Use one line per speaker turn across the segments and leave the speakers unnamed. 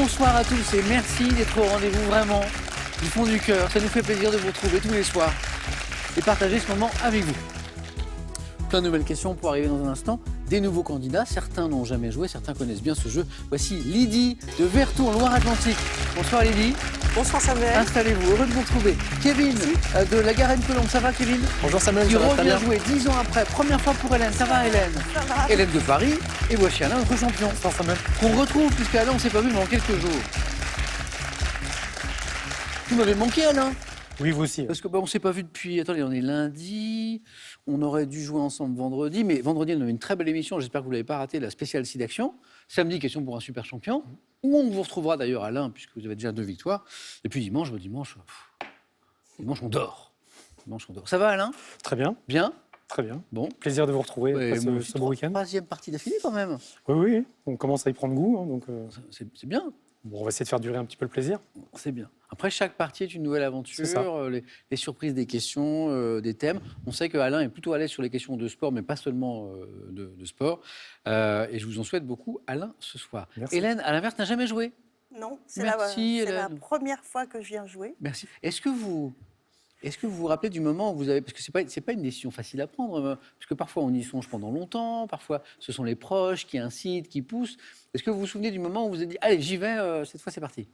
Bonsoir à tous et merci d'être au rendez-vous vraiment du fond du cœur. Ça nous fait plaisir de vous retrouver tous les soirs et partager ce moment avec vous. Plein de nouvelles questions pour arriver dans un instant. Des nouveaux candidats, certains n'ont jamais joué, certains connaissent bien ce jeu. Voici Lydie de Vertou en Loire-Atlantique. Bonsoir Lydie.
Bonsoir Samuel.
Installez-vous, heureux de vous retrouver. Kevin de la Garenne-Colombe, ça va Kevin?
Bonjour Samuel,
qui
ça va très
revient
bien.
jouer 10 ans après, première fois pour Hélène. Ça va Hélène?
Ça va.
Hélène de Paris, et voici Alain, notre champion.
Bonsoir Samuel.
Qu'on retrouve, puisque Alain, on ne s'est pas vu pendant quelques jours. Vous m'avez manqué Alain?
Oui, vous aussi.
Parce qu'on ne s'est pas vu depuis... Attendez, on est lundi, on aurait dû jouer ensemble vendredi, mais vendredi, on avait une très belle émission, j'espère que vous ne l'avez pas raté, la spéciale SIDAction. Samedi, question pour un super champion, où on vous retrouvera d'ailleurs Alain, puisque vous avez déjà 2 victoires. Et puis dimanche, dimanche on dort. Dimanche, on dort. Ça va Alain?
Très bien,
Bien?
très bien.
Bon.
Plaisir de vous retrouver
Ouais,
après
moi aussi,
ce beau week-end.
3e partie d'affilée quand même.
Oui, oui, on commence à y prendre goût, hein, donc
C'est bien.
bon, on va essayer de faire durer un petit peu le plaisir.
C'est bien. Après, chaque partie est une nouvelle aventure,
C'est ça.
Les surprises des questions, des thèmes. On sait que Alain est plutôt à l'aise sur les questions de sport, mais pas seulement de sport. Et je vous en souhaite beaucoup, Alain, ce soir.
Merci.
Hélène, à l'inverse, n'a jamais joué.
Non, c'est
Merci,
la
Hélène.
première fois que je viens jouer.
Merci. Est-ce que vous vous rappelez du moment où vous avez... Parce que c'est pas une décision facile à prendre, parce que parfois on y songe pendant longtemps, parfois ce sont les proches qui incitent, qui poussent. Est-ce que vous vous souvenez du moment où vous vous êtes dit « Allez, j'y vais, cette fois c'est parti ».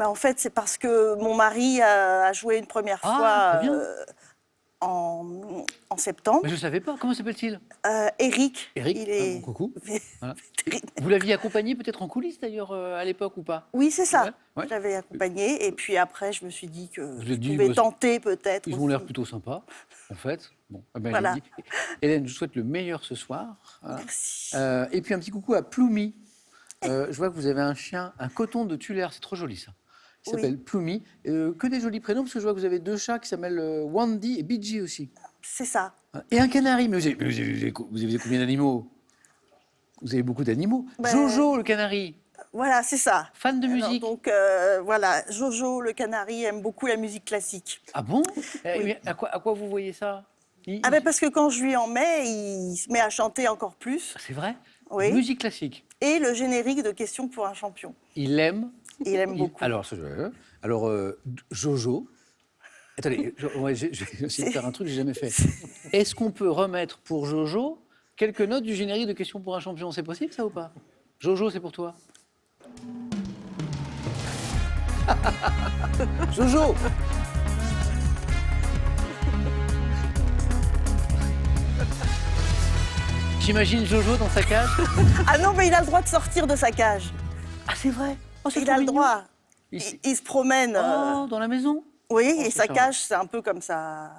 En fait, c'est parce que mon mari a joué une première
Ah,
fois
très bien.
en septembre.
Mais je ne savais pas. Comment s'appelle-t-il?
Eric.
Eric.
Il est...
Bon, coucou. Voilà.
vétérinaire.
Vous l'aviez accompagné peut-être en coulisses d'ailleurs à l'époque ou pas?
Oui, c'est ça.
Ouais, ouais.
J'avais accompagné. Et puis après, je me suis dit que
Vous
je
êtes dit,
pouvais
bah,
tenter peut-être.
Ils ont l'air
aussi.
plutôt sympas, en fait. Bon,
Voilà.
Hélène, je vous souhaite le meilleur ce soir. Voilà.
Merci.
Et puis un petit coucou à Ploumi. Je vois que vous avez un chien, un coton de Tullère, c'est trop joli ça. Il
Oui.
s'appelle Ploumi. Que des jolis prénoms, parce que je vois que vous avez 2 chats qui s'appellent Wandy et Bidji aussi.
C'est ça.
Et un canari. Mais vous avez combien d'animaux? Vous avez beaucoup d'animaux.
Ben,
Jojo, le canari,
Voilà, c'est ça.
fan de
Alors,
musique.
donc voilà, Jojo, le canari, aime beaucoup la musique classique.
Ah bon?
Oui.
Mais à quoi vous voyez ça?
Ah ben parce que quand je lui en mets, il se met à chanter encore plus.
C'est vrai?
Oui.
Musique classique.
Et le générique de Questions pour un champion.
Il aime.
Il aime beaucoup.
Alors, Jojo. Attendez, je vais essayer de faire un truc que j'ai jamais fait. Est-ce qu'on peut remettre pour Jojo quelques notes du générique de Questions pour un champion? C'est possible ça ou pas? Jojo, c'est pour toi. Jojo. J'imagine Jojo dans sa cage.
Ah non, mais il a le droit de sortir de sa cage.
Ah, c'est vrai. Oh, c'est
Il
trop
a le
mignon.
droit.
Il-
Il se promène.
Oh, dans la maison.
Oui,
Oh,
et
c'est
sa
charmant.
cage, c'est un peu comme sa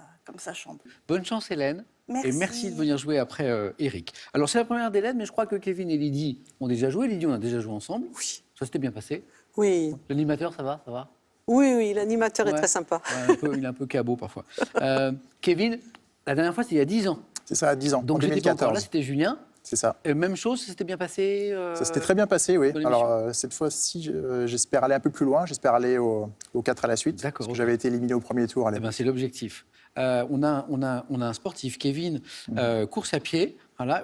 chambre.
Bonne chance Hélène.
Merci.
Et merci de venir jouer après Eric. Alors c'est la première d'Hélène, mais je crois que Kevin et Lydie ont déjà joué. Lydie, on a déjà joué ensemble.
Oui.
Ça s'était bien passé.
Oui,
L'animateur, ça va?
oui, l'animateur
Ouais.
est très sympa.
Ouais, il est un peu cabot parfois. Kevin, la dernière fois, c'était il y a 10 ans.
C'est ça, à 10 ans,
Donc
en
j'étais pas encore là,
2014.
c'était Julien.
C'est ça.
Même chose, ça s'était bien passé
Ça s'était très bien passé, oui.
dans l'émission.
Alors, cette fois-ci, j'espère aller un peu plus loin. J'espère aller au 4 à la suite.
D'accord,
Parce que
ok.
j'avais été éliminé au premier tour à
Eh
l'époque.
ben, c'est l'objectif. On a un sportif, Kevin, course à pied. Voilà,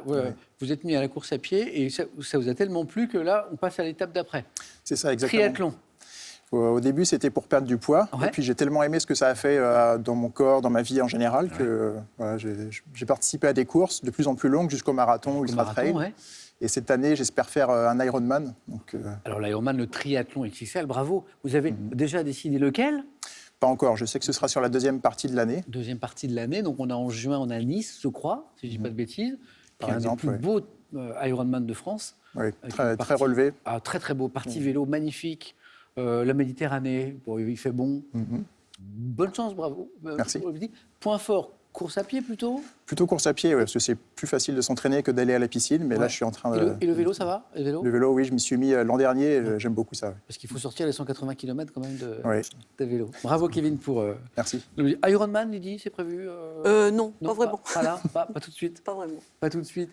vous êtes mis à la course à pied et ça vous a tellement plu que là, on passe à l'étape d'après.
C'est ça, exactement.
Triathlon.
Au début, c'était pour perdre du poids.
Ouais.
Et puis, j'ai tellement aimé ce que ça a fait dans mon corps, dans ma vie en général, que voilà, j'ai participé à des courses de plus en plus longues jusqu'au marathon,
Au
ultra
marathon,
trail.
ouais.
Et cette année, j'espère faire un Ironman. Donc,
Alors l'Ironman, le triathlon XXL, bravo. Vous avez déjà décidé lequel?
pas encore. Je sais que ce sera sur la deuxième partie de l'année.
Deuxième partie de l'année. Donc on a en juin, on a Nice, je crois, si je ne dis pas de bêtises.
Par
qui est
exemple,
un des plus
oui.
beaux Ironman de France.
Oui,
Avec
très,
une
très
partie-
relevé.
Ah, très très beau. Partie vélo magnifique. La Méditerranée, bon, il fait bon.
Mhm.
Bonne chance, bravo.
Merci.
Point fort, course à pied plutôt.
Plutôt course à pied, ouais, parce que c'est plus facile de s'entraîner que d'aller à la piscine. Mais
Ouais.
là, je suis en train
Et
de...
le vélo, ça va? Le vélo.
Le vélo, oui, je m'y suis mis l'an dernier. Et j'aime beaucoup ça. Ouais.
Parce qu'il faut sortir les 180 km quand même
Oui,
de vélo. Bravo Kevin pour...
merci.
Ironman, Lydie, c'est prévu
Non, pas vraiment.
Pas là, pas tout de suite.
Pas vraiment.
Pas tout de suite.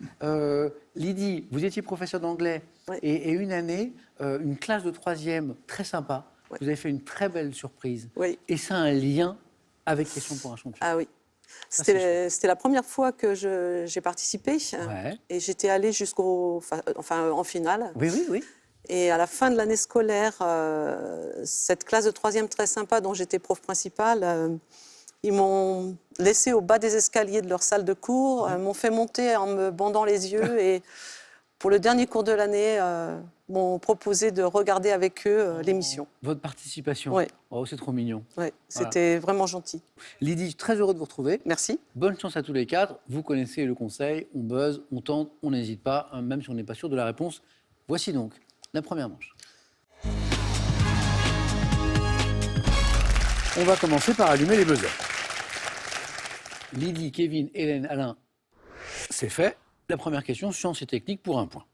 Lydie, vous étiez professeur d'anglais
Ouais.
et une année, une classe de 3e très sympa.
Ouais.
Vous avez fait une très belle surprise.
Oui.
Et ça a un lien avec Question pour un champion.
Ah oui.
Ça, c'est
C'était la première fois que j'ai participé.
Ouais.
Et j'étais allée en finale.
Oui, oui, oui.
Et à la fin de l'année scolaire, cette classe de 3e très sympa dont j'étais prof principale, ils m'ont laissé au bas des escaliers de leur salle de cours, m'ont fait monter en me bandant les yeux et pour le dernier cours de l'année, m'ont proposé de regarder avec eux l'émission.
Votre participation.
Ouais.
Oh, c'est trop mignon.
Ouais, c'était vraiment gentil.
Lydie, très heureux de vous retrouver.
Merci.
Bonne chance à tous les quatre. Vous connaissez le conseil, on buzz, on tente, on n'hésite pas, hein, même si on n'est pas sûr de la réponse. Voici donc la première manche. On va commencer par allumer les buzzers. Lydie, Kevin, Hélène, Alain, c'est fait. La première question, science et technique pour 1 point.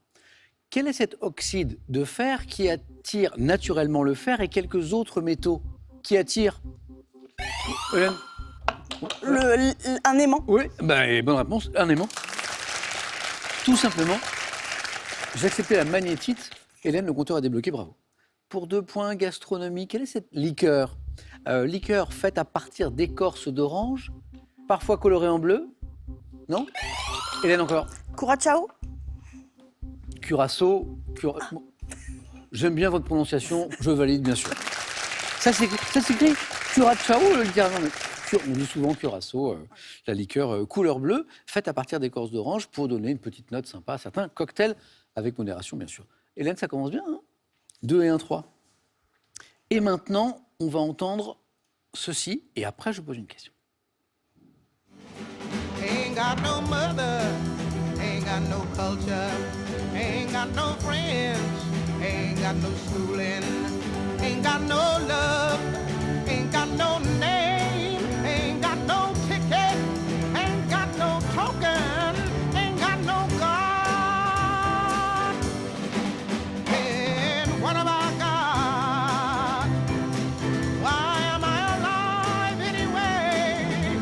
Quel est cet oxyde de fer qui attire naturellement le fer et quelques autres métaux qui attirent Hélène?
Un aimant.
Oui, bonne réponse, un aimant. Tout simplement, j'ai accepté la magnétite. Hélène, le compteur a débloqué, bravo. Pour 2 points, gastronomie, quelle est cette liqueur? Liqueur faite à partir d'écorce d'orange, parfois colorée en bleu. Non? Hélène encore.
Curaçao.
Curaçao. Bon. J'aime bien votre prononciation, je valide bien sûr. Ça s'écrit Curaçao, littéralement. On dit souvent Curaçao, la liqueur couleur bleue, faite à partir d'écorce d'orange pour donner une petite note sympa à certains cocktails, avec modération bien sûr. Hélène, ça commence bien, hein? 2 et 1, 3. Et maintenant, on va entendre ceci, et après je pose une question.
Ain't got no mother, ain't got no culture, ain't got no friends, ain't got no schooling, ain't got no love, ain't got no name, ain't got no ticket, ain't got no token, ain't got no God. And what have I got? Why am I alive anyway?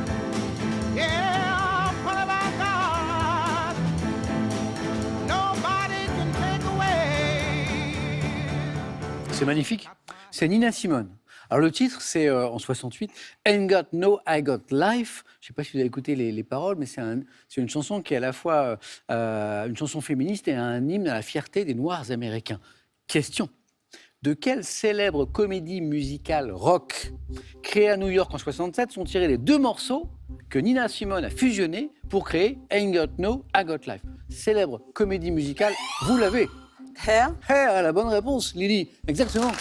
Yeah, what have I got? Nobody can take away.
C'est magnifique. C'est Nina Simone. Alors le titre, c'est en 68, Ain't Got No, I Got Life. Je ne sais pas si vous avez écouté les paroles, mais c'est une chanson qui est à la fois une chanson féministe et un hymne à la fierté des Noirs américains. Question. De quelle célèbre comédie musicale rock créée à New York en 67 sont tirés les 2 morceaux que Nina Simone a fusionnés pour créer Ain't Got No, I Got Life? Célèbre comédie musicale, vous l'avez.
Hair.
Hair, la bonne réponse, Lily. Exactement.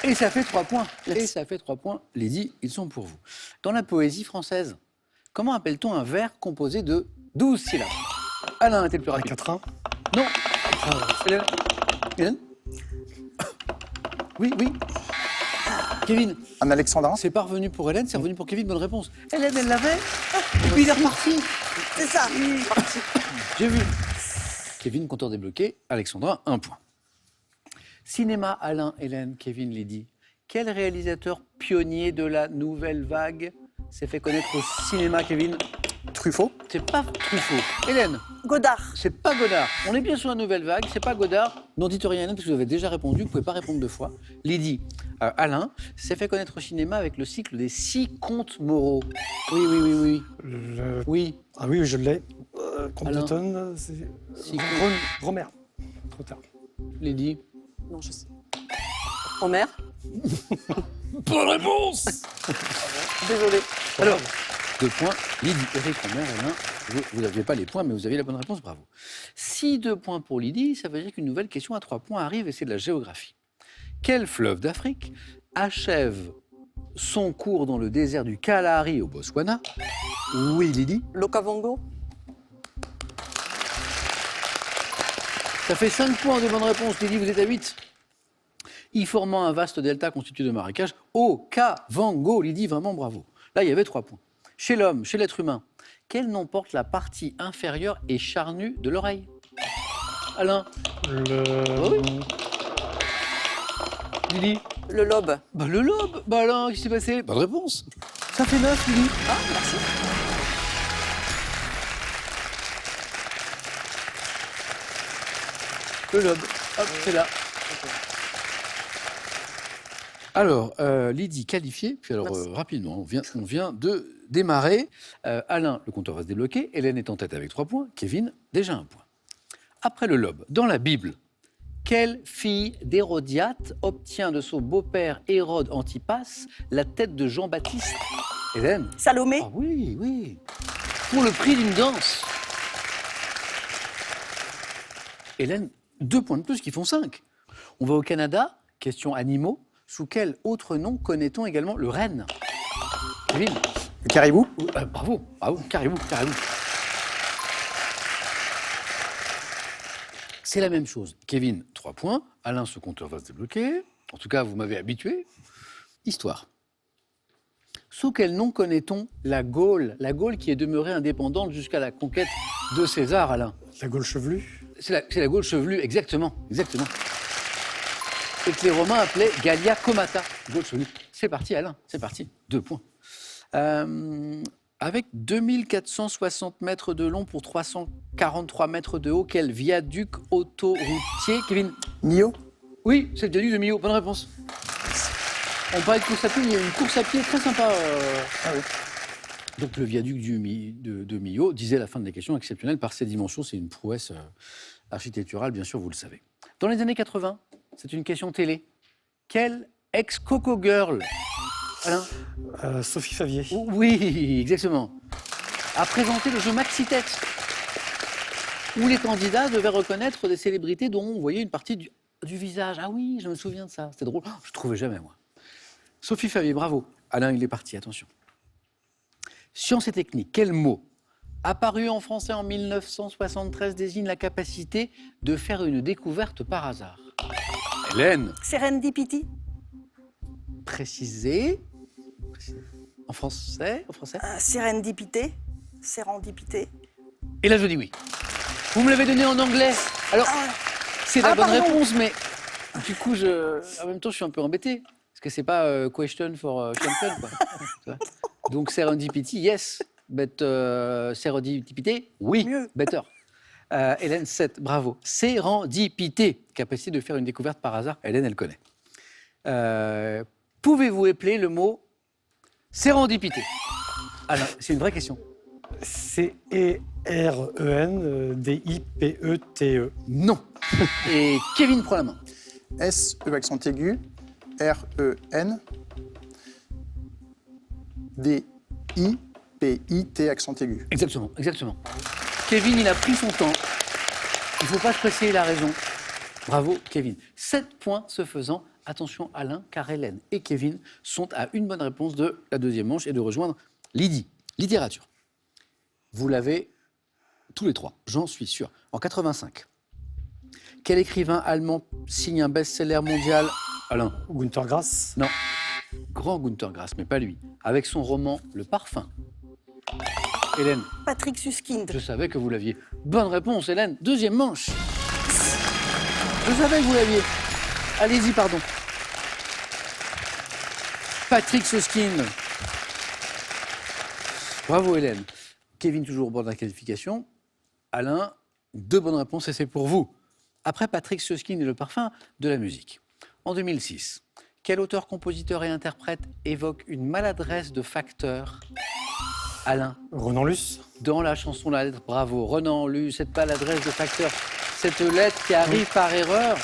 Et ça fait 3 points.
Merci.
Et ça fait 3 points. Lydie, ils sont pour vous. Dans la poésie française, comment appelle-t-on un vers composé de 12 syllabes? Alain était le plus rapide.
4-1.
Non. Hélène. Hélène. Oui, oui. Kevin,
Un alexandrin.
c'est pas revenu pour Hélène, c'est revenu pour Kevin. Bonne réponse. Hélène, elle l'avait. Et puis il est reparti.
C'est ça.
J'ai vu. Kevin, compteur débloqué. Alexandra, 1 point. Cinéma, Alain, Hélène, Kevin, Lydie. Quel réalisateur pionnier de la nouvelle vague s'est fait connaître au cinéma, Kevin?
Truffaut.
C'est pas Truffaut. Hélène,
Godard.
c'est pas Godard. On est bien sur la nouvelle vague, c'est pas Godard. Non, dites rien, Hélène, parce que vous avez déjà répondu, vous pouvez pas répondre 2 fois. Lydie, Alain s'est fait connaître au cinéma avec le cycle des 6 contes moraux. Oui, oui, oui, oui. Oui.
Ah oui, je l'ai.
Alain.
Compton, c'est.
6 contes.
Romer. Trop tard.
Lydie.
Non, je sais. Homer.
Bonne réponse.
Désolée.
Alors, 2 points. Lydie, Eric, Romer, Alain, vous n'aviez pas les points, mais vous avez la bonne réponse, bravo. Si 2 points pour Lydie, ça veut dire qu'une nouvelle question à 3 points arrive et c'est de la géographie. Quel fleuve d'Afrique achève son cours dans le désert du Kalahari au Botswana? Oui, Lydie.
L'Okavango.
Ça fait 5 points de bonne réponse. Lydie, vous êtes à 8. Y formant un vaste delta constitué de marécages, Okavango. Lydie, vraiment bravo. Là, il y avait 3 points. Chez l'homme, chez l'être humain, quel nom porte la partie inférieure et charnue de l'oreille? Alain.
Le.
Oui. Lydie.
Le lobe.
Bah, le lobe. Bah Alain, qu'est-ce qui s'est passé? Bonne réponse. Ça fait 9, Lydie.
Ah, merci.
Le lobe. Hop, c'est là. Alors, Lydie qualifiée, puis alors
Merci.
rapidement, on vient de démarrer. Alain, le compteur va se débloquer. Hélène est en tête avec 3 points. Kevin, déjà 1 point. Après le lobe, dans la Bible, quelle fille d'Hérodiade obtient de son beau-père Hérode Antipas la tête de Jean-Baptiste? Hélène?
Salomé.
Ah oui, oui. Pour le prix d'une danse. Hélène, 2 points de plus qui font 5. On va au Canada, question animaux. Sous quel autre nom connaît-on également le renne? Kevin?
Le caribou.
Bravo, bravo, caribou, caribou. C'est la même chose. Kevin, 3 points. Alain, ce compteur va se débloquer. En tout cas, vous m'avez habitué. Histoire. Sous quel nom connaît-on la Gaule? La Gaule qui est demeurée indépendante jusqu'à la conquête de César, Alain.
La Gaule chevelue.
C'est la Gaule chevelue, exactement, exactement. Et que les Romains appelaient Gallia Comata, Gaule chevelue. C'est parti, Alain, c'est parti. 2 points. Avec 2460 mètres de long pour 343 mètres de haut, quel viaduc autoroutier, Kevin?
Millau.
Oui, c'est le viaduc de Millau, bonne réponse. On parlait de course à pied, il y a une course à pied très sympa. Donc le viaduc de Millau disait à la fin de la question, exceptionnel par ses dimensions, c'est une prouesse architecturale, bien sûr, vous le savez. Dans les années 80, c'est une question télé. Quelle ex-Coco Girl, Alain?
Sophie Favier.
Oui, exactement. A présenté le jeu Maxi-Texte, où les candidats devaient reconnaître des célébrités dont on voyait une partie du visage. Ah oui, je me souviens de ça, c'était drôle. Je ne trouvais jamais, moi. Sophie Favier, bravo. Alain, il est parti, attention. Science et technique, quel mot, apparu en français en 1973, désigne la capacité de faire une découverte par hasard? Hélène?
Serendipity.
Précisé. En français?
Sérendipité. Sérendipité.
Et là, je dis oui. Vous me l'avez donné en anglais. Alors, c'est la bonne
pardon.
réponse, mais du coup, en même temps, je suis un peu embêté. Parce que c'est pas question for champion, quoi. Tu vois. Donc, serendipity, yes. But serendipité, oui.
Mieux.
Better. Hélène, 7, bravo. Sérendipité, capacité de faire une découverte par hasard. Hélène, elle connaît. Pouvez-vous épeler le mot sérendipité? Alors, c'est une vraie question.
C-E-R-E-N-D-I-P-E-T-E.
Non. Et Kevin prend la main.
S-E accent aigu. R-E-N. D-I-P-I-T accent aigu.
Exactement, exactement. Kevin, il a pris son temps. Il ne faut pas se presser, il a raison. Bravo, Kevin. 7 points ce faisant. Attention, Alain, car Hélène et Kevin sont à une bonne réponse de la deuxième manche et de rejoindre Lydie. Littérature. Vous l'avez tous les 3, j'en suis sûr. En 85, quel écrivain allemand signe un best-seller mondial? Alain?
Günter Grass.
Non. Grand Günter Grass, mais pas lui. Avec son roman Le Parfum. Hélène?
Patrick Suskind.
Je savais que vous l'aviez. Bonne réponse, Hélène. Deuxième manche. Je savais que vous l'aviez. Allez-y, pardon. Patrick Suskind. Bravo, Hélène. Kevin, toujours au bord de la qualification. Alain, 2 bonnes réponses et c'est pour vous. Après Patrick Suskind et Le Parfum, de la musique. En 2006, quel auteur, compositeur et interprète évoque une maladresse de facteur? Alain?
Ronan Luce.
Dans la chanson La Lettre, bravo. Renan lu cette maladresse de facteur, cette lettre qui arrive par erreur.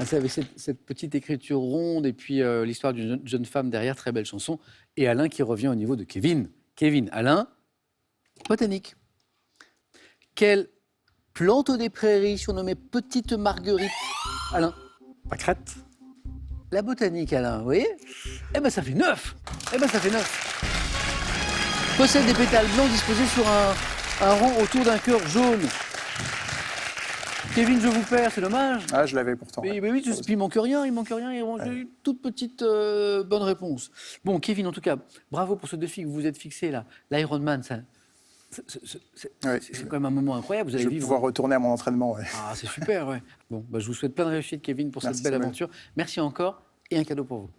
C'est avec cette petite écriture ronde et puis l'histoire d'une jeune femme derrière, très belle chanson. Et Alain qui revient au niveau de Kevin. Kevin, Alain, botanique. Quelle plante des prairies surnommée Petite Marguerite? Alain?
Pâquerette.
La botanique, Alain, vous voyez? Eh bien, ça fait 9. Possède des pétales blancs disposés sur un rang autour d'un cœur jaune. Kevin, je vous perds, c'est dommage.
Ah, je l'avais pourtant.
Mais oui, puis il manque rien. J'ai une toute petite bonne réponse. Bon, Kevin, en tout cas, bravo pour ce défi que vous vous êtes fixé là. L'Ironman, c'est quand même un moment incroyable. Vous allez
Je vais
vivre.
pouvoir retourner à mon entraînement. Ouais.
Ah, c'est super, ouais. Bon, je vous souhaite plein de réussite, Kevin, pour
Merci,
cette belle
Samuel.
aventure. Merci encore et un cadeau pour vous.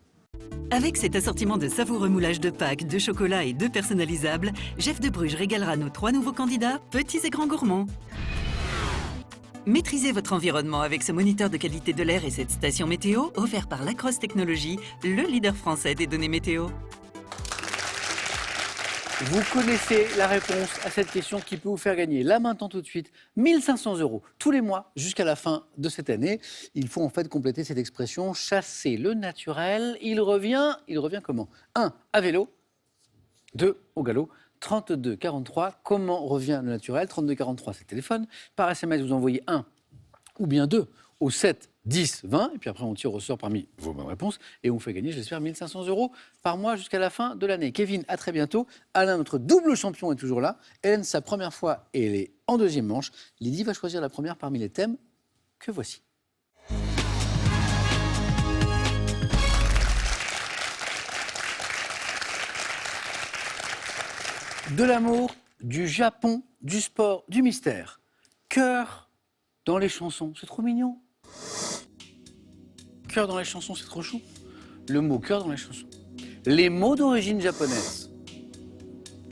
Avec cet assortiment de savoureux moulages de Pâques, de chocolat et de personnalisables, Jeff de Bruges régalera nos 3 nouveaux candidats, petits et grands gourmands. Maîtrisez votre environnement avec ce moniteur de qualité de l'air et cette station météo offert par Lacrosse Technologies, le leader français des données météo.
Vous connaissez la réponse à cette question qui peut vous faire gagner là maintenant tout de suite 1 500 € tous les mois jusqu'à la fin de cette année. Il faut en fait compléter cette expression chasser le naturel. Il revient comment 1 à vélo, 2 au galop. 32 43, comment revient le naturel 32 43, c'est le téléphone. Par SMS, vous envoyez 1 ou bien 2 au 7 10 20, et puis après on tire au sort parmi vos bonnes réponses et on vous fait gagner, j'espère, 1 500 € par mois jusqu'à la fin de l'année. Kevin, à très bientôt. Alain, notre double champion, est toujours là. Hélène, sa première fois et elle est en deuxième manche. Lydie va choisir la première parmi les thèmes que voici. De l'amour, du Japon, du sport, du mystère. Cœur dans les chansons, c'est trop mignon. Cœur dans les chansons, c'est trop chou. Le mot cœur dans les chansons. Les mots d'origine japonaise.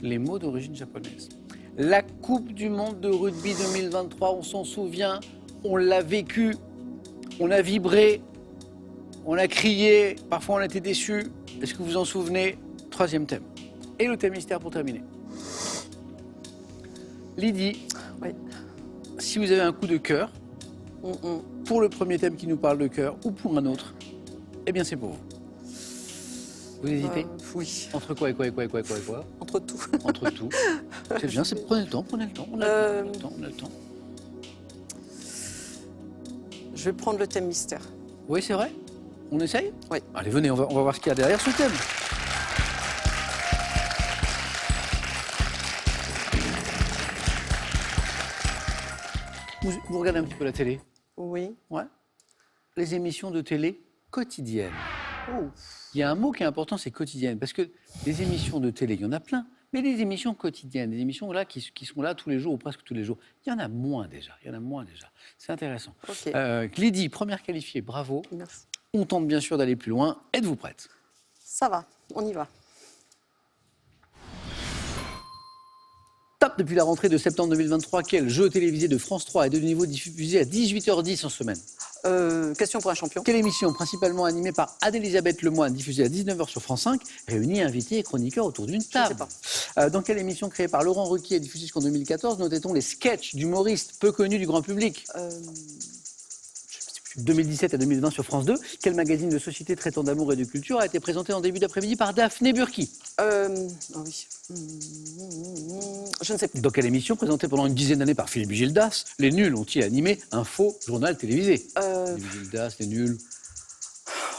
Les mots d'origine japonaise. La Coupe du Monde de rugby 2023, on s'en souvient, on l'a vécu, on a vibré, on a crié, parfois on a été déçus. Est-ce que vous vous en souvenez? Troisième thème. Et le thème mystère pour terminer. Lydie,
Oui.
si vous avez un coup de cœur, pour le premier thème qui nous parle de cœur ou pour un autre, eh bien c'est pour vous. Vous hésitez
Oui.
Entre quoi et quoi et quoi et quoi et quoi et quoi?
Entre tout.
Entre tout. C'est bien, prenez le temps, on a le temps, on a le temps.
Je vais prendre le thème mystère.
Oui, c'est vrai? On essaye?
Oui.
Allez, venez, on va voir ce qu'il y a derrière ce thème. Vous regardez un petit peu la télé?
Oui.
Ouais. Les émissions de télé quotidiennes. Il y a un mot qui est important, c'est quotidienne. Parce que les émissions de télé, il y en a plein. Mais les émissions quotidiennes, des émissions là, qui sont là tous les jours ou presque tous les jours, il y en a moins déjà. C'est intéressant.
Ok.
Lydie, première qualifiée, bravo.
Merci.
On tente bien sûr d'aller plus loin. Êtes-vous prête?
Ça va, on y va.
Top, depuis la rentrée de septembre 2023, quel jeu télévisé de France 3 est de nouveau diffusé à 18h10 en semaine?
Question pour un champion.
Quelle émission, principalement animée par Anne-Elisabeth Lemoine, diffusée à 19h sur France 5, réunit invités et chroniqueurs autour d'une table?
Je ne sais pas.
Dans quelle émission créée par Laurent Ruquier et diffusée jusqu'en 2014, notait-on les sketchs d'humoristes peu connus du grand public? 2017 à 2020 sur France 2, quel magazine de société traitant d'amour et de culture a été présenté en début d'après-midi par Daphné Burki?
Oui. Je ne sais plus.
Dans quelle émission, présentée pendant une dizaine d'années par Philippe Gildas, les nuls ont-ils animé un faux journal télévisé? Philippe Gildas, les nuls.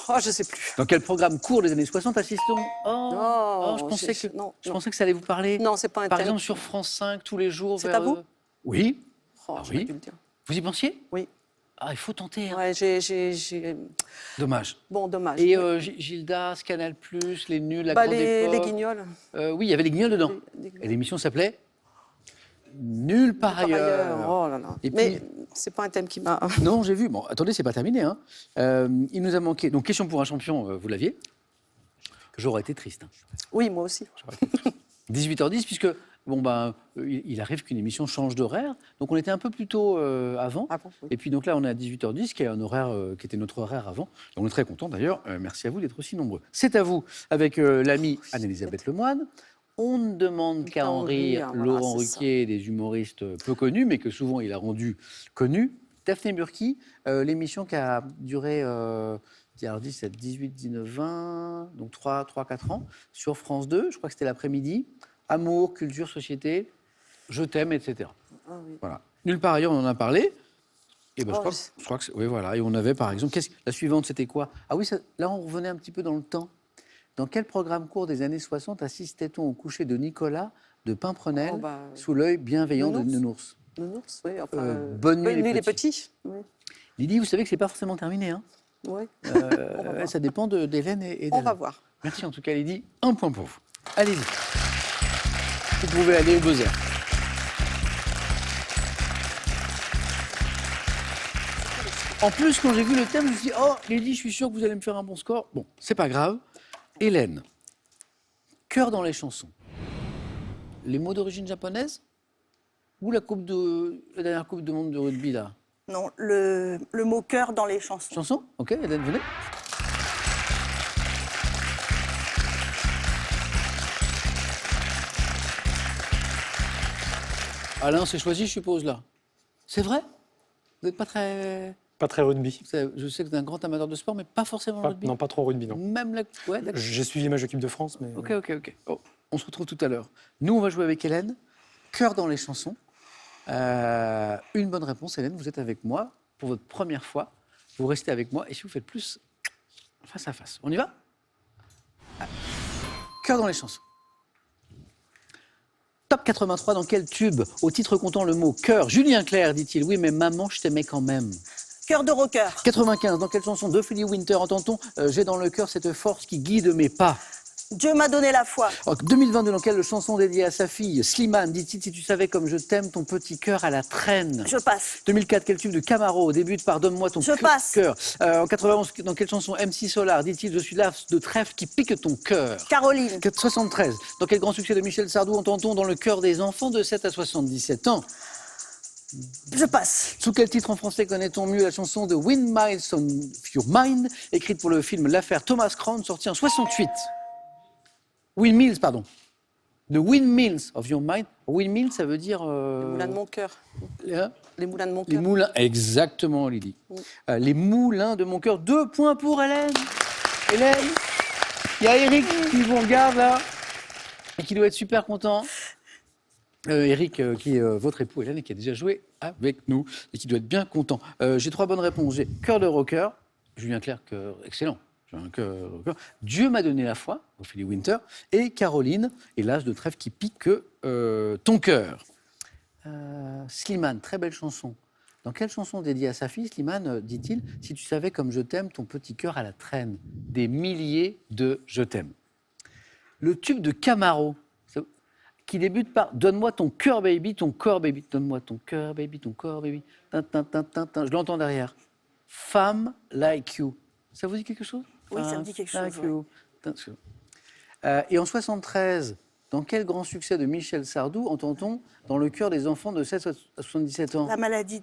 Oh, je ne sais plus.
Dans quel programme court des années 60 assistons? Je pensais que ça allait vous parler.
Non, c'est pas un
Par
thème.
exemple, sur France 5, tous les jours.
C'est à vous?
Oui.
Oh,
Ah
j'aurais
oui.
dû le dire.
Vous y pensiez?
Oui.
Ah, il faut tenter. Hein.
Ouais, j'ai...
Dommage.
Bon, dommage.
Et Gildas, Canal+, les nuls, la grande
les
époque.
Guignols.
Oui, il y avait les Guignols dedans.
Les
Et l'émission s'appelait Nul par ailleurs.
Oh là là.
Et
Mais
puis-
c'est pas un thème qui m'a...
Non, j'ai vu. Bon, attendez, c'est pas terminé. Hein. Il nous a manqué. Donc, question pour un champion, vous l'aviez? J'aurais été triste. Hein.
Oui, moi aussi.
18h10, puisque il arrive qu'une émission change d'horaire. Donc, on était un peu plus tôt avant.
Ah bon, oui.
Et puis, donc là, on est à 18h10, qui est un horaire qui était notre horaire avant. Et on est très contents d'ailleurs. Merci à vous d'être aussi nombreux. C'est à vous, avec l'amie Anne-Elisabeth Lemoine. On ne demande qu'à en rire.
voilà,
Laurent
c'est ça.
Ruquier, des humoristes peu connus, mais que souvent il a rendu connus. Daphné Burki, l'émission qui a duré 17, 18, 19, 20, donc 3-4 ans, sur France 2, je crois que c'était l'après-midi. Amour, culture, société, je t'aime, etc.
Ah oui.
Voilà. Nulle part ailleurs, on en a parlé. Et ben,
Oh,
je crois que oui, voilà. Et on avait, par exemple, la suivante, c'était quoi? Ah oui, là, on revenait un petit peu dans le temps. Dans quel programme court des années 60 assistait-on au coucher de Nicolas de Pimprenel sous l'œil bienveillant de Nounours?
Nounours, oui. Enfin,
Bonne nuit, les
petits. Oui.
Lydie, vous savez que c'est pas forcément terminé. Hein.
Oui.
Ça dépend d'Hélène et
On
d'Alain.
va voir.
Merci en tout cas, Lydie. Un point pour vous. Allez-y. Vous pouvez aller au buzzer. En plus, quand j'ai vu le thème, je me suis dit, oh, Lydie, je suis sûr que vous allez me faire un bon score. Bon, c'est pas grave. Hélène, cœur dans les chansons. Les mots d'origine japonaise? Ou la dernière Coupe du Monde de rugby, là?
Non, le mot cœur dans les chansons.
Chanson? Ok, Hélène, venez. Alain, c'est choisi, je suppose, là. C'est vrai? Vous n'êtes pas très...
Pas très rugby.
Je sais que vous êtes un grand amateur de sport, mais pas forcément le rugby.
Non, pas trop rugby, non.
Même la... Ouais, d'accord.
J'ai suivi les matchs d'équipe de France, mais...
Ok. Oh, on se retrouve tout à l'heure. Nous, on va jouer avec Hélène. Cœur dans les chansons. Une bonne réponse, Hélène. Vous êtes avec moi pour votre première fois. Vous restez avec moi. Et si vous faites plus, face à face. On y va? Cœur dans les chansons. Top 83, dans quel tube? Au titre comptant le mot cœur. Julien Clerc, dit-il. Oui, mais maman, je t'aimais quand même.
Cœur de rocker.
95, dans quelle chanson d'Ophélie Winter entend-on j'ai dans le cœur cette force qui guide mes pas?
Dieu m'a donné la foi.
2022, dans quelle chanson dédiée à sa fille Slimane, dit-il, si tu savais comme je t'aime, ton petit cœur à la traîne?
Je passe.
2004, quel tube de Camaro débute par Donne-moi ton
Je passe.
cœur? En 91, dans quelle chanson MC Solar, dit-il, je suis là de trèfle qui pique ton cœur?
Caroline.
73, dans quel grand succès de Michel Sardou entend-on dans le cœur des enfants de 7 à 77 ans?
Je passe.
Sous quel titre en français connaît-on mieux la chanson de Windmills on Your Mind, écrite pour le film L'affaire Thomas Crown, sorti en 68? Windmills, pardon. The Windmills of Your Mind. Windmills, ça veut dire...
Les moulins de mon cœur. Les moulins de mon
Les
cœur.
moulins, exactement, Lydie. Les moulins de mon cœur. 2 points pour Hélène. Hélène, il y a Eric qui vous regarde là et qui doit être super content. Eric, qui est votre époux, Hélène, et qui a déjà joué avec nous et qui doit être bien content. J'ai 3 bonnes réponses. J'ai cœur de rocker. Julien Clerc, excellent. J'ai un cœur de rocker. Dieu m'a donné la foi, Ophélie Winter. Et Caroline, et l'âge de trèfle qui pique ton cœur. Slimane, très belle chanson. Dans quelle chanson dédiée à sa fille, Slimane dit-il, si tu savais comme je t'aime, ton petit cœur à la traîne? Des milliers de je t'aime. Le tube de Camaro, qui débute par donne-moi ton cœur baby, ton corps baby, donne-moi ton cœur baby, ton corps baby. Tin, tin, tin, tin, tin. Je l'entends derrière. Femme like you. Ça vous dit quelque chose?
Oui, ça me dit quelque chose,
Like
ouais.
you. Et en 73, dans quel grand succès de Michel Sardou entend-on dans le cœur des enfants de 7 à 77 ans?
La maladie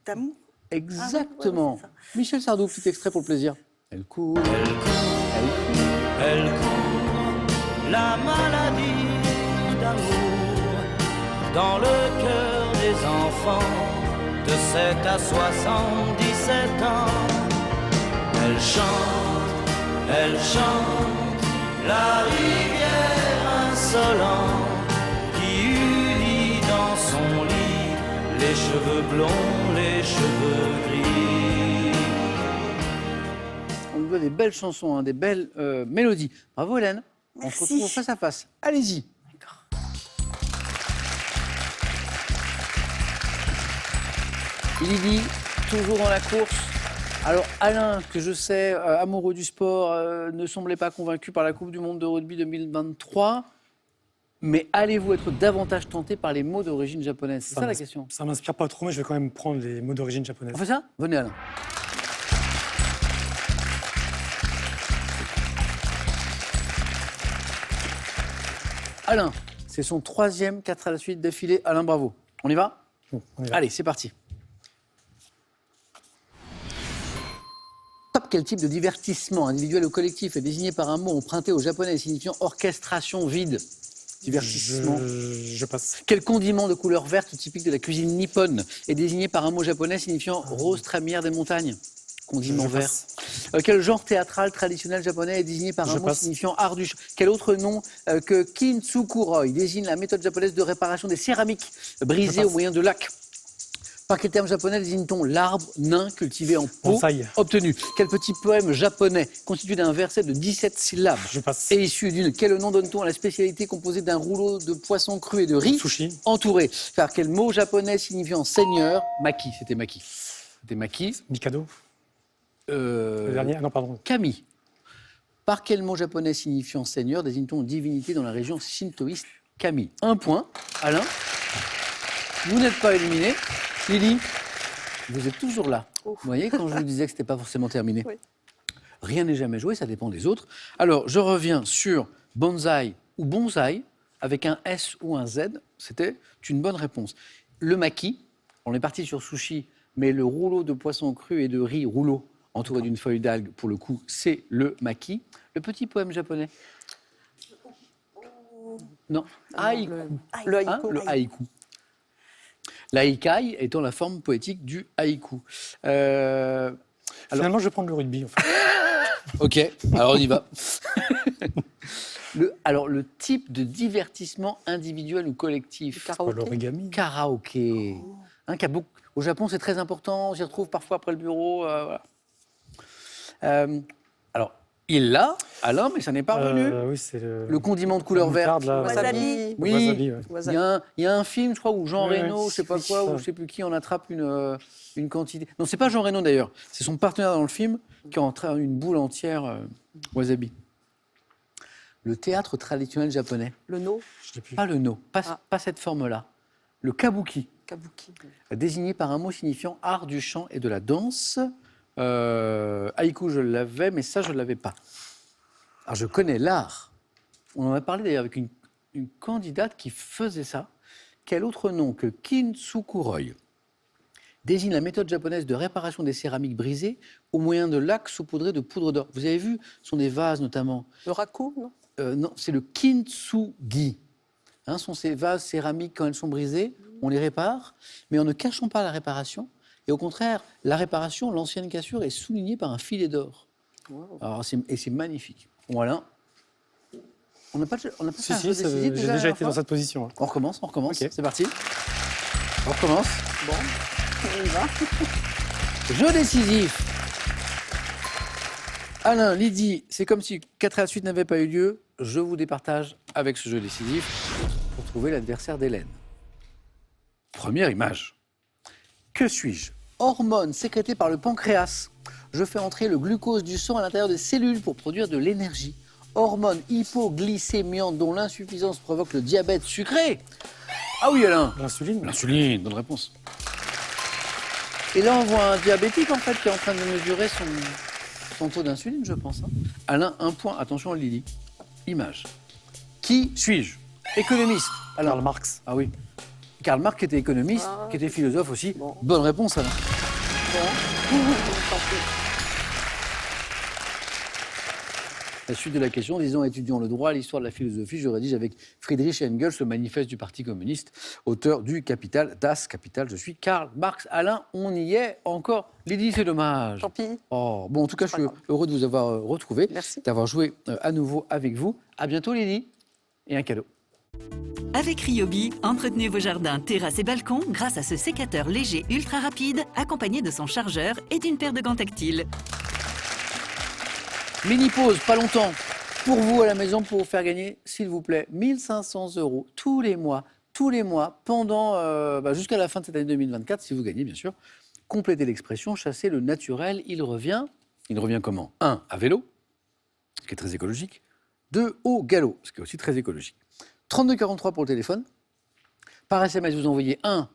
d'amour.
Exactement.
ouais, c'est ça.
Michel Sardou, petit extrait pour le plaisir. Elle court.
Elle court, la maladie d'amour, dans le cœur des enfants de 7 à 77 ans. Elle chante, la rivière insolente qui unit dans son lit les cheveux blonds, les cheveux gris.
On lui doit des belles chansons, hein, des belles mélodies. Bravo Hélène. On se
Merci.
retrouve face à face. Allez-y. Lydie, toujours dans la course. Alors Alain, que je sais, amoureux du sport, ne semblait pas convaincu par la Coupe du Monde de rugby 2023. Mais allez-vous être davantage tenté par les mots d'origine japonaise? C'est ça la question.
Ça m'inspire pas trop, mais je vais quand même prendre les mots d'origine japonaise.
On fait ça? Venez Alain. Alain, c'est son 3e 4 à la suite d'affilée. Alain, bravo. On y va?
Bon, on y va.
Allez, c'est parti. Top, quel type de divertissement individuel ou collectif est désigné par un mot emprunté au japonais signifiant orchestration vide? Divertissement.
Je passe.
Quel condiment de couleur verte typique de la cuisine nippone est désigné par un mot japonais signifiant rose trémière des montagnes? Condiment
Je
vert.
passe.
Quel genre théâtral traditionnel japonais est désigné par un
Je
mot
passe.
signifiant art du... Quel autre nom que kintsukuroi désigne la méthode japonaise de réparation des céramiques brisées
passe.
au moyen de lacs? Par quel terme japonais désigne-t-on l'arbre nain cultivé en pot
Bonsaï.
obtenu? Quel petit poème japonais constitué d'un verset de 17 syllabes
Je passe.
et issu d'une... Quel nom donne-t-on à la spécialité composée d'un rouleau de poisson cru et de riz
Sushi.
entouré? Par quel mot japonais signifiant seigneur? Maki, c'était maki. C'était maki.
Mikado. Le dernier. Ah non, pardon.
Kami. Par quel mot japonais signifiant seigneur désigne-t-on divinité dans la région shintoïste Kami? 1 point. Alain, vous n'êtes pas éliminé. Lydie, vous êtes toujours là. Vous voyez, quand je vous disais que ce n'était pas forcément terminé.
Oui.
Rien n'est jamais joué, ça dépend des autres. Alors, je reviens sur bonsaï ou bonsaï, avec un S ou un Z. C'était une bonne réponse. Le maki, on est parti sur sushi, mais le rouleau de poisson cru et de riz rouleau, entouré d'une feuille d'algue, pour le coup, c'est le maki. Le petit poème japonais. Non. Haïku.
Le
Hein,
haïku.
le haïku. L'aikai étant la forme poétique du haïku.
Finalement, je vais prendre le rugby. En fait.
Ok, alors on y va. Le type de divertissement individuel ou collectif.
L'origami.
Karaoké. Hein, au Japon, c'est très important. On s'y retrouve parfois après le bureau. Voilà. Alors, il l'a, Alain, mais ça n'est pas revenu.
Oui, c'est
Le condiment de couleur verte.
Wasabi.
Oui,
Wasabi, ouais.
il y a un film, je crois, où Jean
Oui,
Reno,
oui,
je sais pas
oui,
quoi,
ça.
ou je sais plus qui, en attrape une quantité. Non, c'est pas Jean Reno d'ailleurs. C'est son partenaire dans le film qui en attrape une boule entière wasabi. Le théâtre traditionnel japonais.
Le no,
Je l'ai plus.
Pas le no, pas cette forme-là. Le kabuki,
kabuki.
désigné par un mot signifiant art du chant et de la danse. Haïku, je l'avais, mais ça, je ne l'avais pas. Alors, je connais l'art. On en a parlé d'ailleurs avec une candidate qui faisait ça. Quel autre nom que kintsukuroi désigne la méthode japonaise de réparation des céramiques brisées au moyen de lacs saupoudrés de poudre d'or. Vous avez vu, ce sont des vases notamment.
Le raku, non?
Non, c'est le kintsugi. Ce sont ces vases céramiques, quand elles sont brisées, on les répare, mais en ne cachant pas la réparation. Et au contraire, la réparation, l'ancienne cassure, est soulignée par un filet d'or.
Wow.
Alors, c'est magnifique. Voilà. On n'a pas fait un
Si,
jeu
j'ai
décisif
déjà été
fois
dans cette position.
On recommence.
Ok.
C'est parti. On recommence.
Bon, on y va.
Jeu décisif. Alain, Lydie, c'est comme si 4 à la suite n'avaient pas eu lieu. Je vous départage avec ce jeu décisif pour trouver l'adversaire d'Hélène. Première image. Que suis-je? Hormone sécrétée par le pancréas. Je fais entrer le glucose du sang à l'intérieur des cellules pour produire de l'énergie. Hormone hypoglycémiante dont l'insuffisance provoque le diabète sucré. Ah oui, Alain.
L'insuline.
L'insuline, bonne réponse. Et là, on voit un diabétique, en fait, qui est en train de mesurer son taux d'insuline, je pense. Alain, un point. Attention, Lydie. Image. Qui suis-je? Économiste. Alain.
Karl Marx.
Ah oui. Karl Marx, qui était économiste, qui était philosophe aussi.
Bon.
Bonne réponse, Alain. La suite de la question, disons, étudiant le droit, l'histoire de la philosophie, je rédige avec Friedrich Engels le manifeste du Parti communiste, auteur du Capital, Das Kapital. Je suis Karl Marx. Alain, on y est encore. Lydie, c'est dommage.
Tant pis.
Oh, bon, en tout cas, je
pas
suis
grave.
heureux de vous avoir retrouvé,
Merci.
d'avoir joué à nouveau avec vous. À bientôt, Lydie. Et un cadeau.
Avec Ryobi, entretenez vos jardins, terrasses et balcons grâce à ce sécateur léger ultra rapide, accompagné de son chargeur et d'une paire de gants tactiles.
Mini-pause, pas longtemps. Pour vous à la maison, pour vous faire gagner, s'il vous plaît, 1 500 € tous les mois, pendant jusqu'à la fin de cette année 2024, si vous gagnez, bien sûr. Complétez l'expression, chassez le naturel, il revient. Il revient comment? 1, à vélo, ce qui est très écologique. 2, au galop, ce qui est aussi très écologique. 3243 pour le téléphone. Par SMS, vous envoyez 1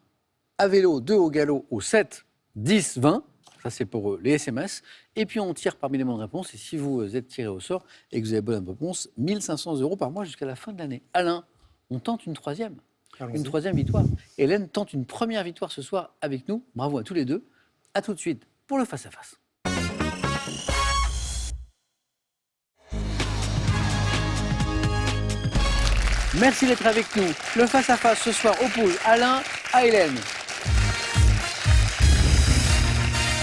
à vélo, 2 au galop au 7 10 20. Ça, c'est pour les SMS. Et puis, on tire parmi les bonnes réponses. Et si vous êtes tiré au sort et que vous avez bonne réponse, 1 500 € par mois jusqu'à la fin de l'année. Alain, on tente une troisième.
Allons-y.
Une troisième victoire. Hélène tente une première victoire ce soir avec nous. Bravo à tous les deux. À tout de suite pour le face-à-face. Merci d'être avec nous. Le face-à-face ce soir oppose Alain à Hélène.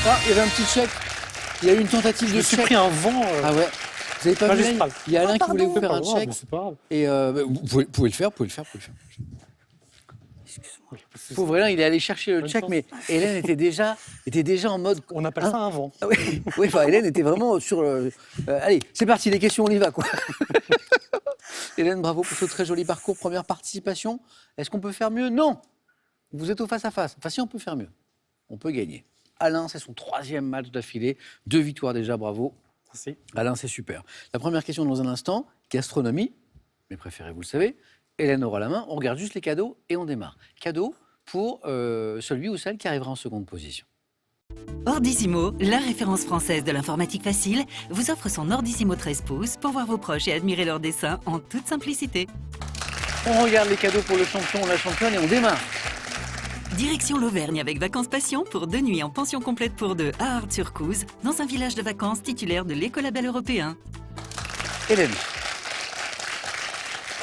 Ah, il y avait un petit chèque. Il y a eu une tentative
Je
de
me suis
chèque.
pris un vent.
Ah ouais. Vous avez pas
Pas
vu
juste
Hélène
pas.
Il y a Alain qui voulait vous
C'est
faire
pas
un
grave,
chèque.
mais c'est pas grave.
Et vous pouvez le faire. Pauvre Hélène, il est allé chercher le
Bonne
chèque,
chance.
mais Hélène était déjà en mode.
On appelle
Hein
ça un vent.
Ah oui, oui, enfin, Hélène était vraiment sur. Allez, c'est parti, les questions, on y va, quoi. Hélène, bravo pour ce très joli parcours. Première participation. Est-ce qu'on peut faire mieux? Non. Vous êtes au face-à-face. Enfin, si, on peut faire mieux. On peut gagner. Alain, c'est son 3e match d'affilée. 2 victoires déjà, bravo.
Merci.
Alain, c'est super. La première question dans un instant, gastronomie. Mes préférés, vous le savez. Hélène aura la main. On regarde juste les cadeaux et on démarre. Cadeau pour celui ou celle qui arrivera en seconde position.
Ordissimo, la référence française de l'informatique facile, vous offre son Ordissimo 13 pouces pour voir vos proches et admirer leurs dessins en toute simplicité.
On regarde les cadeaux pour le champion ou la championne et on démarre.
Direction l'Auvergne avec Vacances Passion pour 2 nuits en pension complète pour 2 à Art-sur-Couze, dans un village de vacances titulaire de l'écolabel européen.
Hélène,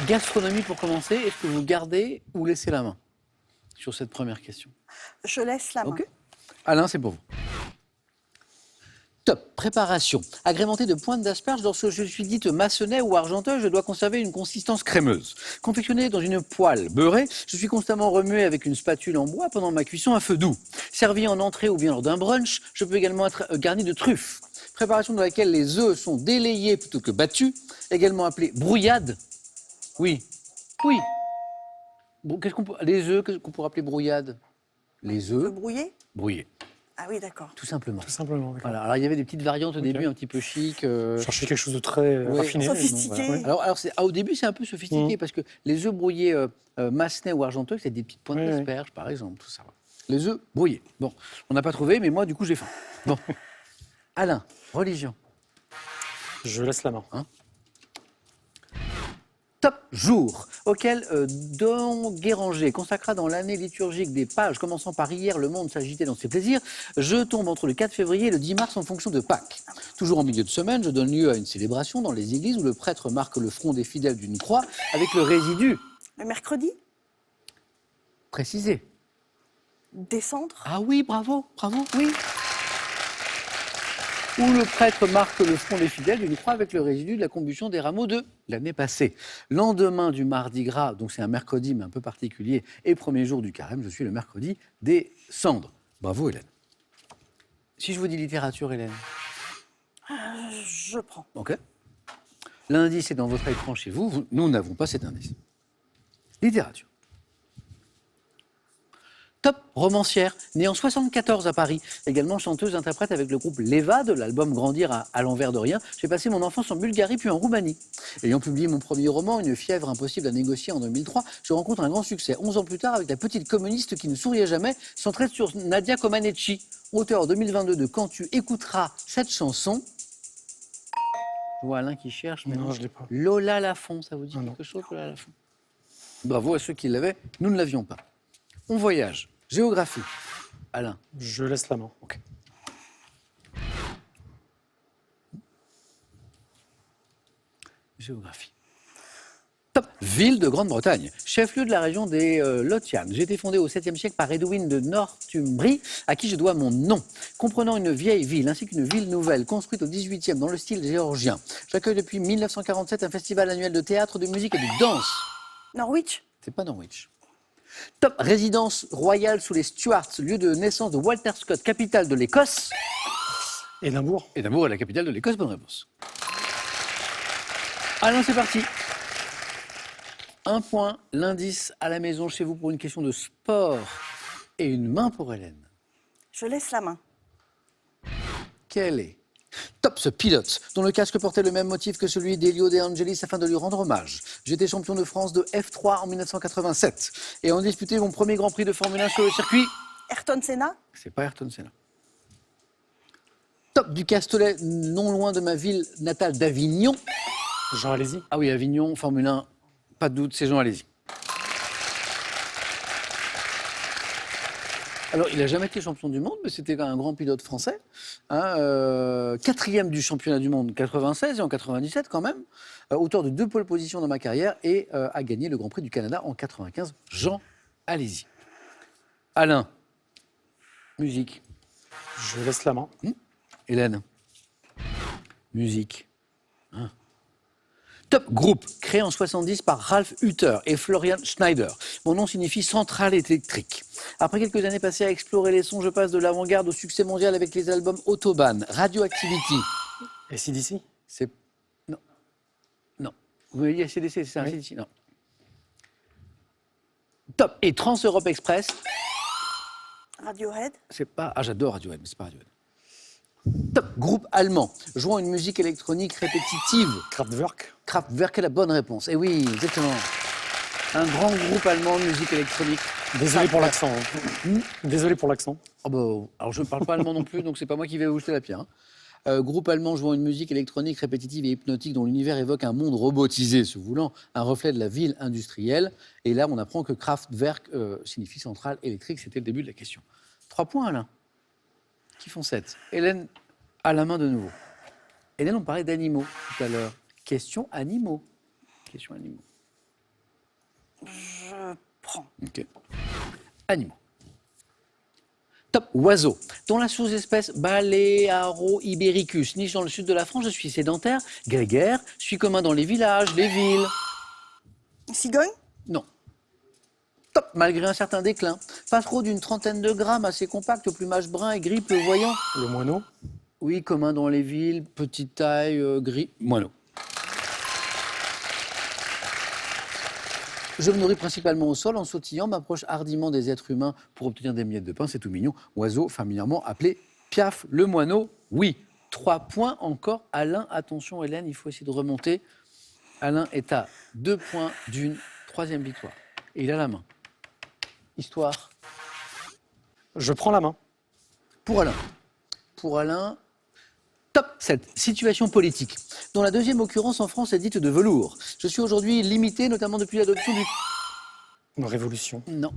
gastronomie pour commencer, est-ce que vous gardez ou laissez la main sur cette première question?
Je laisse la main.
Ok. Alain, c'est pour vous. Top. Préparation. Agrémentée de pointes d'asperges, lorsque je suis dite maçonnet ou argenteuil, je dois conserver une consistance crémeuse. Confectionnée dans une poêle beurrée, je suis constamment remué avec une spatule en bois pendant ma cuisson à feu doux. Servi en entrée ou bien lors d'un brunch, je peux également être garni de truffes. Préparation dans laquelle les œufs sont délayés plutôt que battus, également appelée brouillade. Oui. Oui. Qu'est-ce qu'on peut... Les œufs, qu'est-ce qu'on pourrait appeler brouillade? Les
Le
œufs
brouillé?
brouillés,
Ah oui, d'accord.
tout simplement.
Tout simplement. d'accord.
Voilà. Alors il y avait des petites variantes au début, un petit peu chic.
Chercher quelque chose de très
Ouais,
raffiné.
Sophistiqué.
Voilà. Alors au début, c'est un peu sophistiqué parce que les œufs brouillés massenet ou argenteuil, c'est des petites pointes
Oui, oui.
d'asperges, par exemple, tout ça. Les œufs brouillés. Bon, on n'a pas trouvé, mais moi, du coup, j'ai faim. Bon. Alain, religion.
Je laisse la main.
Top jour auquel Don Guéranger consacra dans l'année liturgique des pages commençant par hier le monde s'agitait dans ses plaisirs. Je tombe entre le 4 février et le 10 mars en fonction de Pâques. Toujours en milieu de semaine, je donne lieu à une célébration dans les églises où le prêtre marque le front des fidèles d'une croix avec le résidu
Le mercredi?
précisé.
Descendre?
Ah oui, bravo, bravo, oui. Où le prêtre marque le front des fidèles d'une croix avec le résidu de la combustion des rameaux de l'année passée. Lendemain du Mardi Gras, donc c'est un mercredi mais un peu particulier, et premier jour du carême, je suis le mercredi des cendres. Bravo Hélène. Si je vous dis littérature, Hélène.
Je prends.
Ok. L'indice est dans votre écran chez vous. Nous n'avons pas cet indice. Littérature. Top, romancière, née en 74 à Paris, également chanteuse, interprète avec le groupe Leva de l'album Grandir à l'envers de rien. J'ai passé mon enfance en Bulgarie puis en Roumanie. Ayant publié mon premier roman, Une fièvre impossible à négocier en 2003, je rencontre un grand succès 11 ans plus tard avec La petite communiste qui ne souriait jamais, centrée sur Nadia Comaneci, auteur en 2022 de Quand tu écouteras cette chanson. Je vois Alain qui cherche, mais
Non, je l'ai pas.
Lola Lafont, ça vous dit
Ah non.
quelque chose, Lola Lafont? Bravo à ceux qui l'avaient, nous ne l'avions pas. On voyage. Géographie. Alain.
Je laisse la main.
Ok. Géographie. Top. Ville de Grande-Bretagne, chef-lieu de la région des Lothianes. J'ai été fondée au 7e siècle par Edwin de Northumbrie, à qui je dois mon nom. Comprenant une vieille ville ainsi qu'une ville nouvelle, construite au 18e dans le style géorgien. J'accueille depuis 1947 un festival annuel de théâtre, de musique et de danse.
Norwich?
C'est pas Norwich. Top. Résidence royale sous les Stuarts, lieu de naissance de Walter Scott, capitale de l'Écosse.
Édimbourg.
Édimbourg est la capitale de l'Écosse, bonne réponse. Alain, c'est parti. Un point, l'indice à la maison chez vous pour une question de sport et une main pour Hélène.
Je laisse la main.
Quel est Top, ce pilote, dont le casque portait le même motif que celui d'Elio De Angelis afin de lui rendre hommage. J'étais champion de France de F3 en 1987 et en disputé mon premier Grand Prix de Formule 1 sur le circuit.
Ayrton Senna?
C'est pas Ayrton Senna. Top, du Castellet, non loin de ma ville natale d'Avignon.
Jean Alési.
Ah oui, Avignon, Formule 1, pas de doute, c'est Jean Alési. Alors, il n'a jamais été champion du monde, mais c'était un grand pilote français. Hein, quatrième du championnat du monde en 96 et en 97 quand même. Auteur de 2 pole positions dans ma carrière et a gagné le Grand Prix du Canada en 95. Jean Alési. Alain, musique.
Je laisse la main.
Hélène, musique. Hein. Top groupe, créé en 70 par Ralph Hutter et Florian Schneider. Mon nom signifie centrale électrique. Après quelques années passées à explorer les sons, je passe de l'avant-garde au succès mondial avec les albums Autobahn, Radioactivity.
Et CDC.
C'est... Non. Non. Vous m'avez dit ACDC, c'est ça,
Oui.
ACDC? Non. Top. Et Trans-Europe Express.
Radiohead?
C'est pas... Ah, j'adore Radiohead, mais c'est pas Radiohead. Top. Groupe allemand, jouant une musique électronique répétitive.
Kraftwerk.
Kraftwerk est la bonne réponse. Eh oui, exactement. Un grand groupe allemand de musique électronique.
Désolé pour l'accent. Désolé pour l'accent.
Oh bah, alors je ne parle pas allemand non plus, donc c'est pas moi qui vais vous jeter la pierre. Hein. Groupe allemand jouant une musique électronique répétitive et hypnotique dont l'univers évoque un monde robotisé, se voulant un reflet de la ville industrielle. Et là, on apprend que Kraftwerk signifie centrale électrique. C'était le début de la question. 3 points, Alain. Qui font 7. Hélène, à la main de nouveau. Hélène, on parlait d'animaux tout à l'heure. Question animaux. Question animaux.
Je prends.
Ok. Animaux. Top. Oiseau. Dont la sous-espèce Balearo ibericus niche dans le sud de la France. Je suis sédentaire, grégaire, suis commun dans les villages, les villes.
Cigogne?
Non. Top. Malgré un certain déclin. Pas trop d'une trentaine de grammes, assez compact, au plumage brun et gris, peu voyant.
Le moineau.
Oui, commun dans les villes, petite taille, gris, moineau. Je me nourris principalement au sol en sautillant, m'approche hardiment des êtres humains pour obtenir des miettes de pain, c'est tout mignon. Oiseau familièrement appelé piaf, le moineau, oui. 3 points encore. Alain, attention Hélène, il faut essayer de remonter. Alain est à 2 points d'une 3e victoire. Et il a la main. Histoire
Je prends la main.
pour Alain. Pour Alain, top 7. Situation politique, dont la 2e occurrence en France est dite de velours. Je suis aujourd'hui limité, notamment depuis l'adoption du...
Une révolution.
Non.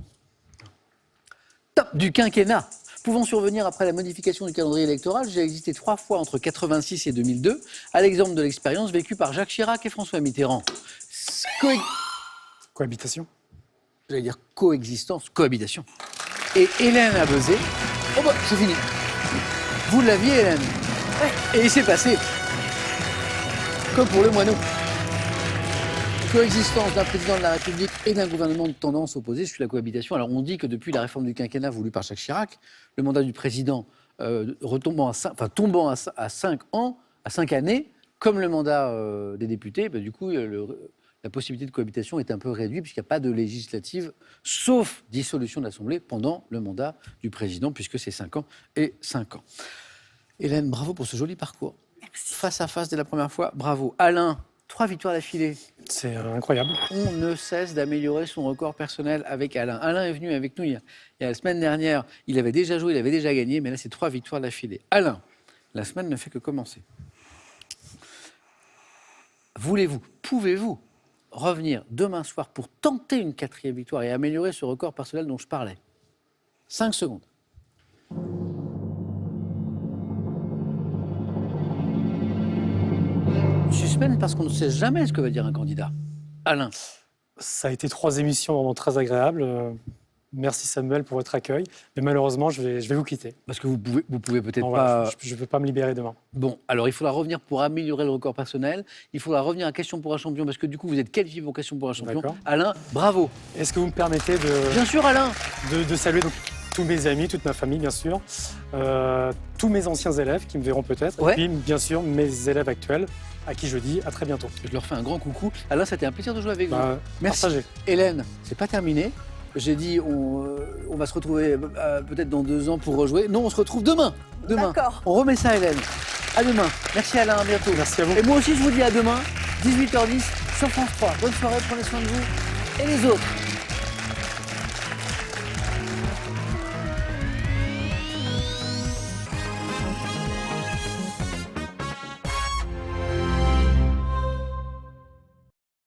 Top du quinquennat. Pouvant survenir après la modification du calendrier électoral, j'ai existé 3 fois entre 86 et 2002, à l'exemple de l'expérience vécue par Jacques Chirac et François Mitterrand.
Cohabitation.
J'allais dire coexistence, cohabitation. Et Hélène a buzzé. Oh bah, c'est fini. Vous l'aviez, Hélène. Et il s'est passé. Comme pour le moineau. Coexistence d'un président de la République et d'un gouvernement de tendance opposée sur la cohabitation. Alors on dit que depuis la réforme du quinquennat voulue par Jacques Chirac, le mandat du président tombant à 5 ans, à 5 années, comme le mandat des députés, du coup la possibilité de cohabitation est un peu réduite puisqu'il n'y a pas de législative, sauf dissolution de l'Assemblée pendant le mandat du président, puisque c'est 5 ans et 5 ans. Hélène, bravo pour ce joli parcours. Merci. Face à face dès la première fois, bravo. Alain, 3 victoires d'affilée.
C'est incroyable.
On ne cesse d'améliorer son record personnel avec Alain. Alain est venu avec nous il y a la semaine dernière. Il avait déjà joué, il avait déjà gagné, mais là, c'est 3 victoires d'affilée. Alain, la semaine ne fait que commencer. Voulez-vous, pouvez-vous revenir demain soir pour tenter une 4e victoire et améliorer ce record personnel dont je parlais? 5 secondes. Suspense parce qu'on ne sait jamais ce que va dire un candidat. Alain.
Ça a été 3 émissions vraiment très agréables. Merci Samuel pour votre accueil. Mais malheureusement, je vais vous quitter.
Parce que vous pouvez peut-être
Non,
pas...
voilà, je ne peux pas me libérer demain.
Bon, alors il faudra revenir pour améliorer le record personnel. Il faudra revenir à Question pour un champion, parce que du coup, vous êtes qualifié pour Question pour un champion.
D'accord.
Alain, bravo.
Est-ce que vous me permettez
Bien sûr, Alain.
de saluer donc tous mes amis, toute ma famille, bien sûr, tous mes anciens élèves qui me verront peut-être,
Ouais.
et puis, bien sûr, mes élèves actuels, à qui je dis à très bientôt.
Je leur fais un grand coucou. Alain, c'était un plaisir de jouer avec vous. Merci.
Partagez.
Hélène, c'est pas terminé. J'ai dit, on va se retrouver peut-être dans 2 ans pour rejouer. Non, on se retrouve demain.
D'accord.
On remet ça, Hélène. À demain. Merci, Alain. À bientôt.
Merci à vous.
Et moi aussi, je vous dis à demain, 18h10 sur France 3. Bonne soirée, prenez soin de vous et les autres.